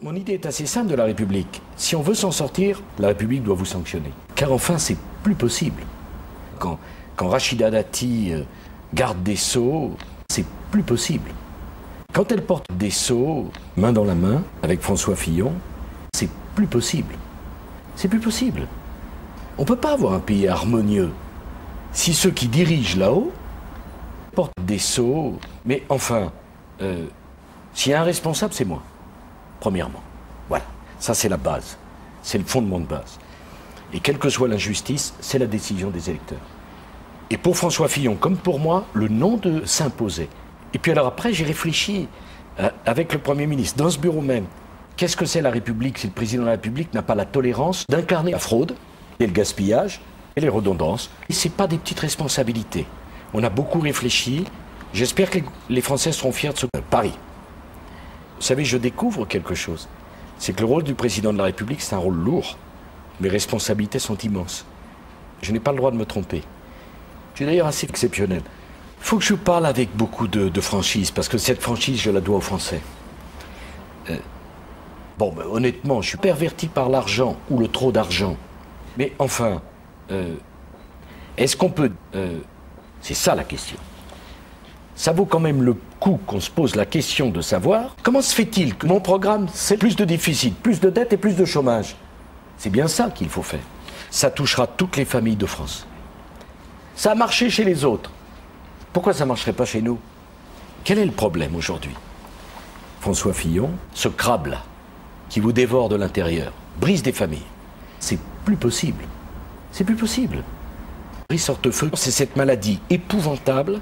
Mon idée est assez simple de la République. Si on veut s'en sortir, la République doit vous sanctionner. Car enfin, c'est plus possible. Quand Rachida Dati, garde des Sceaux, c'est plus possible. Quand elle porte des Sceaux, main dans la main, avec François Fillon, c'est plus possible. C'est plus possible. On ne peut pas avoir un pays harmonieux si ceux qui dirigent là-haut portent des Sceaux. Mais enfin, s'il y a un responsable, c'est moi. Premièrement. Voilà. Ça, c'est la base. C'est le fondement de base. Et quelle que soit l'injustice, c'est la décision des électeurs. Et pour François Fillon, comme pour moi, le non de s'imposer. Et puis alors après, j'ai réfléchi avec le Premier ministre, dans ce bureau même. Qu'est-ce que c'est la République si le président de la République n'a pas la tolérance d'incarner la fraude et le gaspillage et les redondances? Et ce n'est pas des petites responsabilités. On a beaucoup réfléchi. J'espère que les Français seront fiers de ce pari. Vous savez, je découvre quelque chose. C'est que le rôle du président de la République, c'est un rôle lourd. Mes responsabilités sont immenses. Je n'ai pas le droit de me tromper. Je suis d'ailleurs assez exceptionnel. Il faut que je parle avec beaucoup de franchise, parce que cette franchise, je la dois aux Français. Bon, ben, honnêtement, je suis perverti par l'argent ou le trop d'argent. Mais enfin, est-ce qu'on peut... c'est ça la question. Ça vaut quand même le coup qu'on se pose la question de savoir comment se fait-il que mon programme, c'est plus de déficit, plus de dettes et plus de chômage. C'est bien ça qu'il faut faire. Ça touchera toutes les familles de France. Ça a marché chez les autres. Pourquoi ça ne marcherait pas chez nous? Quel est le problème aujourd'hui? François Fillon, ce crabe-là, qui vous dévore de l'intérieur, brise des familles. C'est plus possible. C'est plus possible. Sortefeu, c'est cette maladie épouvantable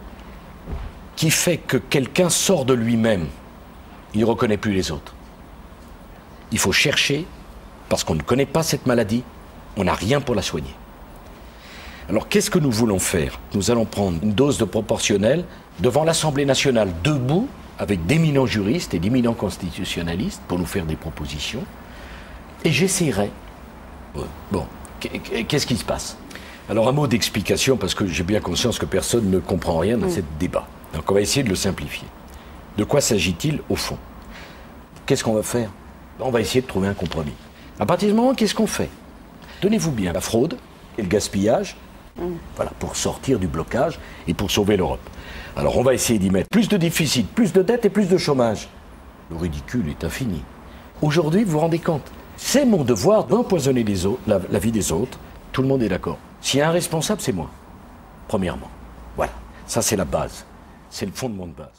qui fait que quelqu'un sort de lui-même. Il ne reconnaît plus les autres. Il faut chercher, parce qu'on ne connaît pas cette maladie, on n'a rien pour la soigner. Alors qu'est-ce que nous voulons faire? Nous allons prendre une dose de proportionnelle devant l'Assemblée nationale, debout, avec d'éminents juristes et d'éminents constitutionnalistes pour nous faire des propositions. Et j'essaierai. Bon, qu'est-ce qui se passe? Alors un mot d'explication, parce que j'ai bien conscience que personne ne comprend rien dans ce débat. Donc on va essayer de le simplifier. De quoi s'agit-il au fond? Qu'est-ce qu'on va faire? On va essayer de trouver un compromis. À partir du moment, qu'est-ce qu'on fait? Tenez-vous bien, la fraude et le gaspillage, voilà, pour sortir du blocage et pour sauver l'Europe. Alors on va essayer d'y mettre plus de déficit, plus de dettes et plus de chômage. Le ridicule est infini. Aujourd'hui, vous vous rendez compte, c'est mon devoir d'empoisonner la vie des autres. Tout le monde est d'accord. S'il y a un responsable, c'est moi. Premièrement. Voilà. Ça, c'est la base. C'est le fondement de base.